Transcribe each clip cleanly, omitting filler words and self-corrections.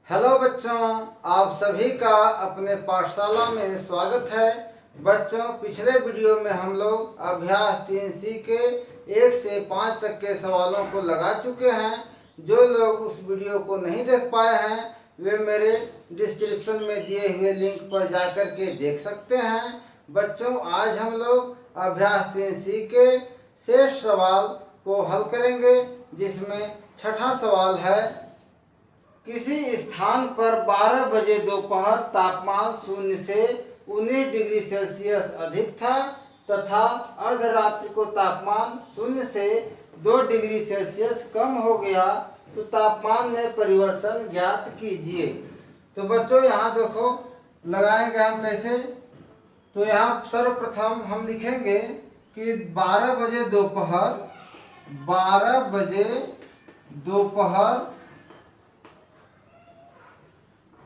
Hello बच्चों, आप सभी का अपने पाठशाला में स्वागत है। बच्चों, पिछले वीडियो में हम लोग अभ्यास 3C के 1 से 5 तक के सवालों को लगा चुके हैं। जो लोग उस वीडियो को नहीं देख पाए हैं वे मेरे डिस्क्रिप्शन में दिए हुए लिंक पर जाकर के देख सकते हैं। बच्चों, आज हम लोग अभ्यास 3C के शेष सवाल को हल करेंगे, जिसमें छठा सवाल है, किसी स्थान पर 12 बजे दोपहर तापमान 0 से 19 डिग्री सेल्सियस अधिक था तथा अर्धरात्रि को तापमान 0 से 2 डिग्री सेल्सियस कम हो गया, तो तापमान में परिवर्तन ज्ञात कीजिए। तो बच्चों, यहाँ देखो लगाएंगे हम कैसे। तो यहाँ सर्वप्रथम हम लिखेंगे कि 12 बजे दोपहर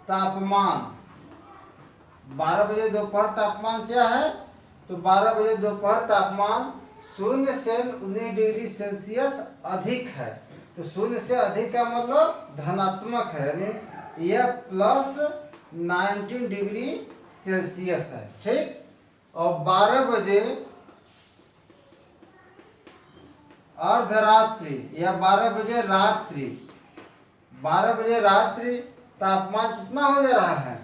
तापमान 12 बजे दोपहर तापमान क्या है? तो 12 बजे दोपहर तापमान 0 से 19 डिग्री सेल्सियस अधिक है। तो 0 से अधिक का मतलब धनात्मक है, यानी यह प्लस 19 डिग्री सेल्सियस है। ठीक। और 12 बजे अर्धरात्रि या 12 बजे रात्रि, 12 बजे रात्रि तापमान कितना हो जा रहा है?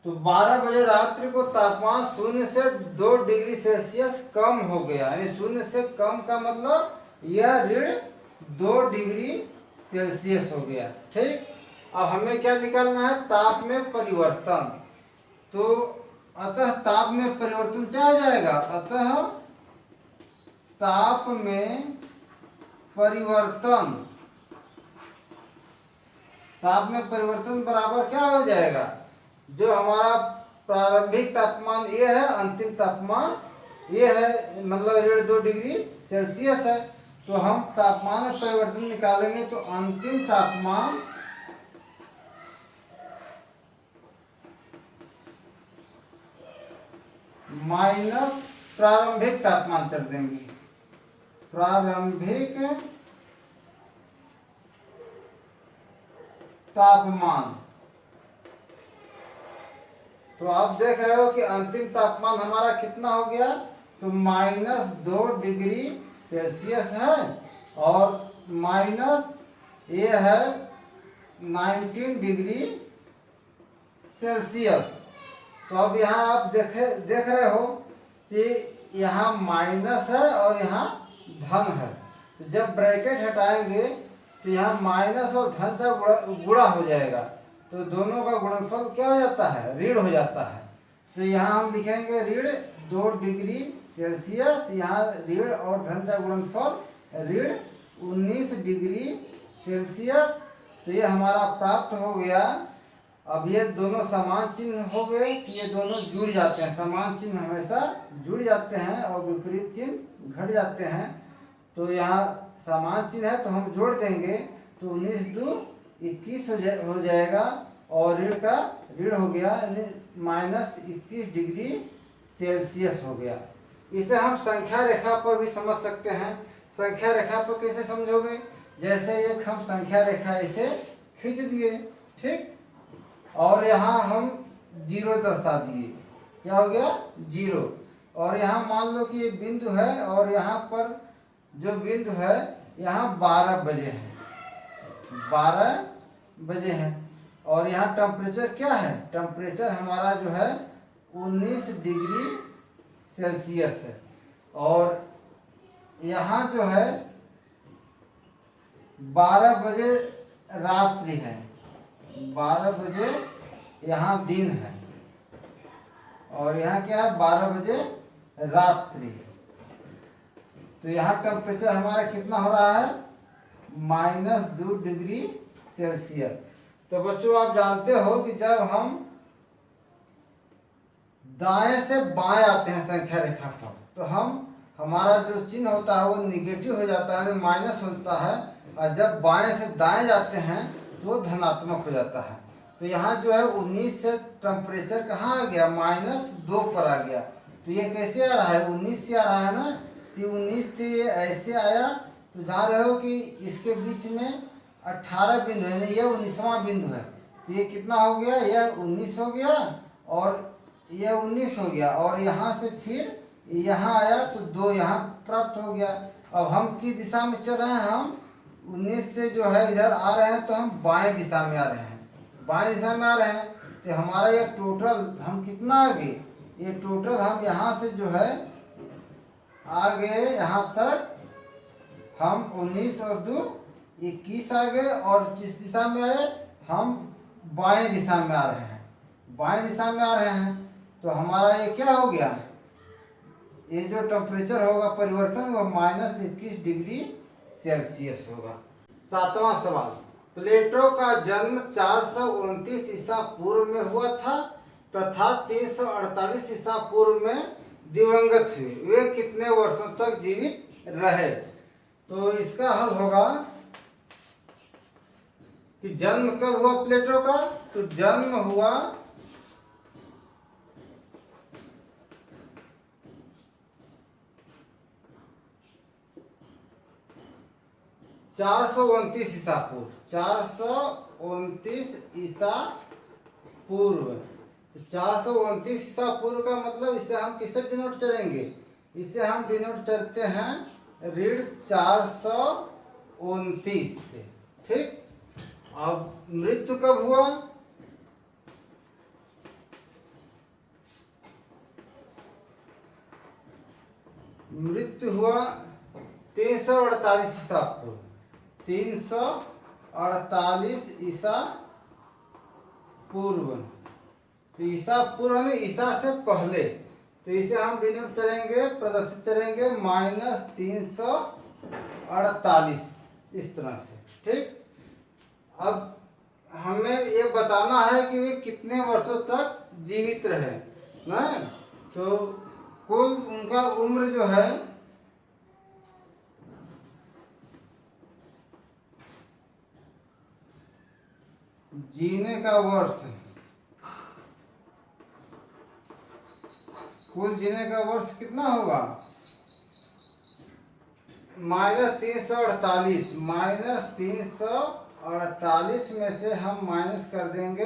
तो 12 बजे रात्रि को तापमान 0 से 2 डिग्री सेल्सियस कम हो गया, यानी 0 से कम का मतलब यह ऋण 2 डिग्री सेल्सियस हो गया। ठीक। अब हमें क्या निकालना है? ताप में परिवर्तन। तो अतः ताप में परिवर्तन क्या हो जाएगा? अतः ताप में परिवर्तन बराबर क्या हो जाएगा? जो हमारा प्रारंभिक तापमान ये है, अंतिम तापमान ये है, मतलब 2 डिग्री सेल्सियस है। तो हम तापमान में परिवर्तन निकालेंगे तो अंतिम तापमान माइनस प्रारंभिक तापमान कर देंगे। प्रारंभिक तापमान। तो आप देख रहे हो कि अंतिम तापमान हमारा कितना हो गया? तो -2 डिग्री सेल्सियस है और माइनस ये है 19 डिग्री सेल्सियस। तो अब यहाँ आप देख रहे हो कि यहाँ माइनस है और यहाँ धन है। तो जब ब्रैकेट हटाएंगे तो यहाँ माइनस और धन का गुणा हो जाएगा, तो दोनों का गुणनफल क्या हो जाता है? ऋण हो जाता है। तो यहाँ हम लिखेंगे ऋण 2 डिग्री सेल्सियस, यहाँ ऋण और धन का गुणनफल ऋण 19 डिग्री सेल्सियस। तो ये हमारा प्राप्त हो गया। अब ये दोनों समान चिन्ह हो गए, ये दोनों जुड़ जाते हैं। समान चिन्ह हमेशा जुड़ जाते हैं और विपरीत चिन्ह घट जाते हैं। तो यहाँ समान चिन्ह है तो हम जोड़ देंगे, तो 19 दूनी 21 हो जाएगा और ऋण का ऋण हो गया, यानी -21 डिग्री सेल्सियस हो गया। इसे हम संख्या रेखा पर भी समझ सकते हैं। संख्या रेखा पर कैसे समझोगे? जैसे एक हम संख्या रेखा इसे खींच दिए, ठीक, और यहाँ हम 0 दर्शा दिए। क्या हो गया? 0। और यहाँ मान लो कि ये बिंदु है और यहाँ पर जो बिंदु है यहाँ 12 बजे है, 12 बजे है। और यहाँ टेम्परेचर क्या है? टेम्परेचर हमारा जो है 19 डिग्री सेल्सियस है। और यहाँ जो है 12 बजे रात्रि है, 12 बजे यहाँ दिन है और यहाँ क्या है? 12 बजे रात्रि। तो यहाँ टेम्परेचर हमारा कितना हो रहा है? -2 डिग्री सेल्सियस। तो बच्चों, आप जानते हो कि जब हम दाएं से बाएं आते हैं संख्या रेखा पर, तो हमारा जो चिन्ह होता है वो निगेटिव हो जाता है, माइनस होता है, और जब बाएं से दाएं जाते हैं तो वो धनात्मक हो जाता है। तो यहाँ जो है 19 से टेम्परेचर कहाँ आ गया? -2 पर आ गया। तो ये कैसे आ रहा है? 19 से आ रहा है ना। कि 19 से ये ऐसे आया, तो जान रहे हो कि इसके बीच में 18 बिंदु है, यानी ये 19वां बिंदु है। तो ये कितना हो गया, यह 19 हो गया और यह 19 हो गया, और यहाँ से फिर यहाँ आया तो 2 यहाँ प्राप्त हो गया। अब हम किस दिशा में चल रहे हैं, हम 19 से जो है इधर आ रहे हैं, तो हम बाएं दिशा में आ रहे हैं, बाएं दिशा में आ रहे हैं। तो हमारा ये टोटल हम कितना आगे, ये टोटल हम यहाँ से जो है आगे यहाँ तक हम 19 और 2 21 आ गए, और जिस दिशा में आए हम बाएं दिशा में आ रहे हैं, बाएं दिशा में आ रहे हैं। तो हमारा ये क्या हो गया, ये जो टेम्परेचर होगा परिवर्तन वो -21 डिग्री सेल्सियस होगा। 7वां सवाल, प्लेटो का जन्म 429 ईसा पूर्व में हुआ था तथा 348 ईसा पूर्व में दिवंगत हुए, वे कितने वर्षों तक जीवित रहे। तो इसका हल होगा कि जन्म कब हुआ प्लेटो का, तो जन्म हुआ 429 ईसा पूर्व, 429 ईसा पूर्व। तो 429 ईसा पूर्व का मतलब इसे हम किससे डिनोट करेंगे, इसे हम डिनोट करते हैं ऋण 429 से। ठीक, अब मृत्यु कब हुआ, मृत्यु हुआ 348 ईसा पूर्व, 348 ईसा पूर्व। तो ईसा पूर्व में ईसा से पहले, तो इसे हम डिनोट करेंगे, प्रदर्शित करेंगे -348 इस तरह से। ठीक, अब हमें ये बताना है कि वे कितने वर्षों तक जीवित रहे ना। तो कुल उनका उम्र जो है जीने का वर्ष, कुल जीने का वर्ष कितना होगा, -348, -348 में से हम माइनस कर देंगे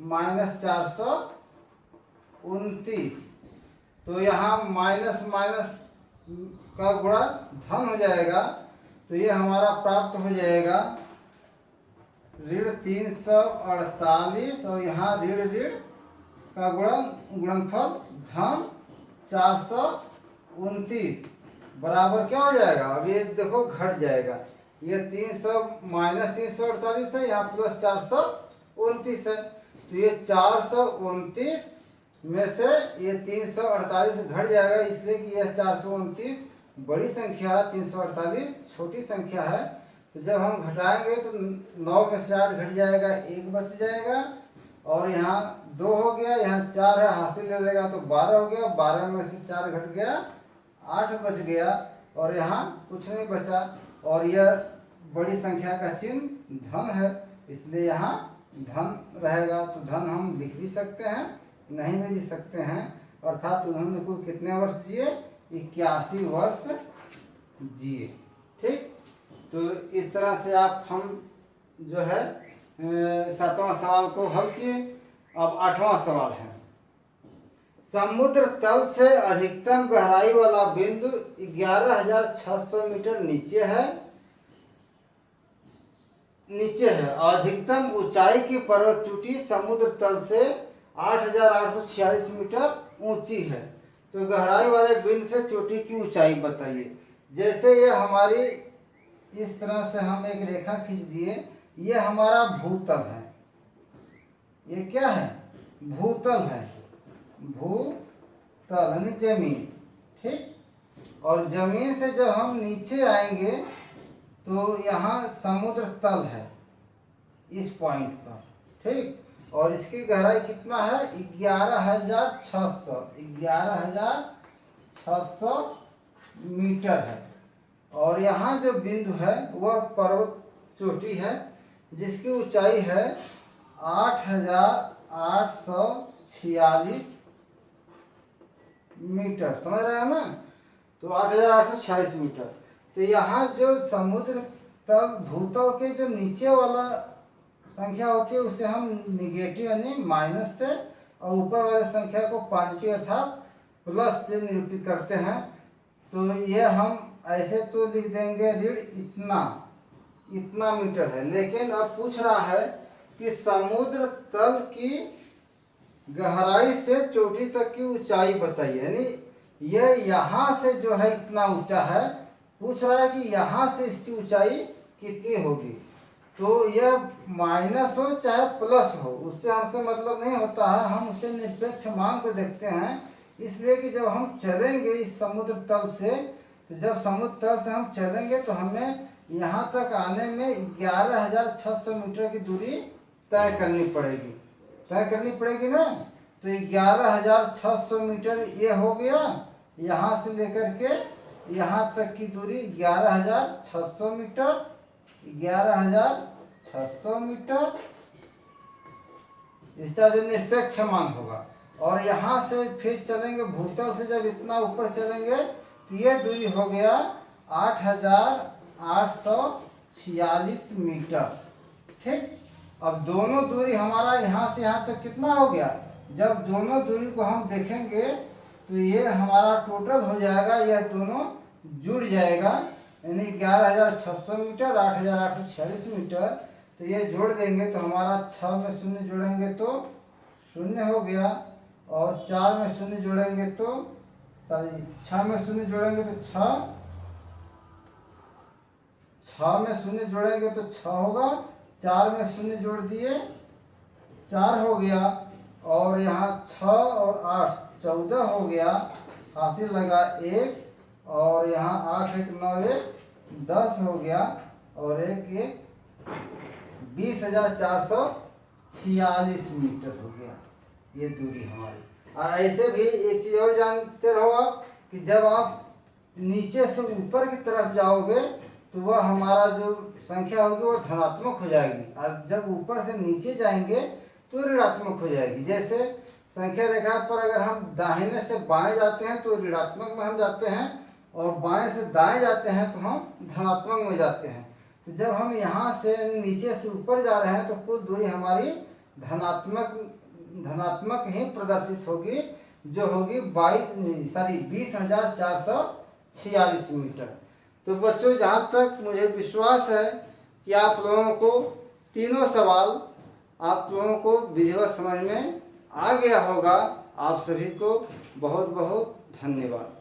-429। तो यहाँ माइनस माइनस का गुणा धन हो जाएगा, तो ये हमारा प्राप्त हो जाएगा ऋण 348 और यहाँ ऋण ऋण का गुणनफल धन 429 बराबर क्या हो जाएगा। अब ये देखो घट जाएगा, ये 300 -348 है, यहाँ +429 है। तो ये 429 में से ये 348 घट जाएगा, इसलिए कि यह 429 बड़ी संख्या है, 348 छोटी संख्या है। तो जब हम घटाएंगे तो 9 में से 8 घट जाएगा, 1 बच जाएगा, और यहाँ 2 हो गया, यहाँ 4 है, हासिल ले लेगा तो 12 हो गया, 12 में से 4 घट गया, 8 बच गया, और यहाँ कुछ नहीं बचा। और यह बड़ी संख्या का चिन्ह धन है, इसलिए यहाँ धन रहेगा। तो धन हम लिख भी सकते हैं, नहीं भी लिख सकते हैं। अर्थात उन्होंने कुल कितने वर्ष जिए, 81 वर्ष जिए। ठीक, तो इस तरह से आप हम जो है 7वां सवाल को हल किए। अब 8वां सवाल है, समुद्र तल से अधिकतम गहराई वाला बिंदु 11,600 मीटर नीचे है, अधिकतम ऊंचाई की पर्वत चोटी समुद्र तल से 8,846 मीटर ऊंची है। तो गहराई वाले बिंदु से चोटी की ऊंचाई बताइए। जैसे ये हमारी इस तरह से हम एक रेखा खींच दिए, ये हमारा भूतल है, ये क्या है, भूतल है, भूतल यानी जमीन। ठीक, और जमीन से जब हम नीचे आएंगे तो यहाँ समुद्र तल है इस पॉइंट पर। ठीक, और इसकी गहराई कितना है, 11,600 मीटर है। और यहाँ जो बिंदु है वह पर्वत चोटी है जिसकी ऊंचाई है 8,846 मीटर, समझ रहे हैं ना। तो 8,846 मीटर। तो यहाँ जो समुद्र तल भूतल के जो नीचे वाला संख्या होती है उसे हम निगेटिव यानी माइनस से और ऊपर वाले संख्या को पॉजिटिव अर्थात प्लस से निरूपित करते हैं। तो ये हम ऐसे तो लिख देंगे ऋण इतना मीटर है, लेकिन अब पूछ रहा है कि समुद्र तल की गहराई से चोटी तक की ऊंचाई बताइए, यानी ये यहाँ से जो है इतना ऊंचा है, पूछ रहा है कि यहाँ से इसकी ऊंचाई कितनी होगी। तो यह माइनस हो चाहे प्लस हो उससे हमसे मतलब नहीं होता है, हम उसके निरपेक्ष मान को देखते हैं। इसलिए कि जब हम चलेंगे इस समुद्र तल से, तो जब समुद्र तल से हम चलेंगे तो हमें यहाँ तक आने में 11,600 मीटर की दूरी तय करनी पड़ेगी ना। तो 11,600 मीटर ये हो गया, यहाँ से लेकर के यहाँ तक की दूरी 11,600 मीटर, 11,600 मीटर इसका जो निरपेक्ष मान होगा। और यहाँ से फिर चलेंगे भूतल से, जब इतना ऊपर चलेंगे तो ये दूरी हो गया 8,846 मीटर। ठीक, अब दोनों दूरी हमारा यहाँ से यहाँ तक कितना हो गया, जब दोनों दूरी को हम देखेंगे तो ये हमारा टोटल हो जाएगा, यह दोनों जुड़ जाएगा, यानी 11,600 मीटर 8,846 मीटर। तो ये जोड़ देंगे तो हमारा 6 में शून्य जोड़ेंगे तो 0 हो गया, और 4 में शून्य जोड़ेंगे तो 6 में शून्य जोड़ेंगे तो 6 में शून्य जोड़ेंगे तो 6 होगा, 4 में शून्य जोड़ दिए 4 हो गया, और यहाँ 6 और 8 14 हो गया, हासिल लगा 1, और यहाँ 8 1 9 1 10 हो गया, और 1 1 20,446 मीटर हो गया ये दूरी हमारी। ऐसे भी एक चीज़ और जानते रहो आप कि जब आप नीचे से ऊपर की तरफ जाओगे तो वह हमारा जो संख्या होगी वो धनात्मक हो जाएगी, और जब ऊपर से नीचे जाएंगे तो ऋणात्मक हो जाएगी। जैसे संख्या रेखा पर अगर हम दाहिने से बाएं जाते हैं तो ऋणात्मक में हम जाते हैं, और बाएं से दाएं जाते हैं तो हम धनात्मक में जाते हैं। तो जब हम यहाँ से नीचे से ऊपर जा रहे हैं तो कुल दूरी हमारी धनात्मक ही प्रदर्शित होगी, जो होगी 20,446 मीटर। तो बच्चों, जहाँ तक मुझे विश्वास है कि आप लोगों को तीनों सवाल आप लोगों को विधिवत समझ में आ गया होगा। आप सभी को बहुत बहुत धन्यवाद।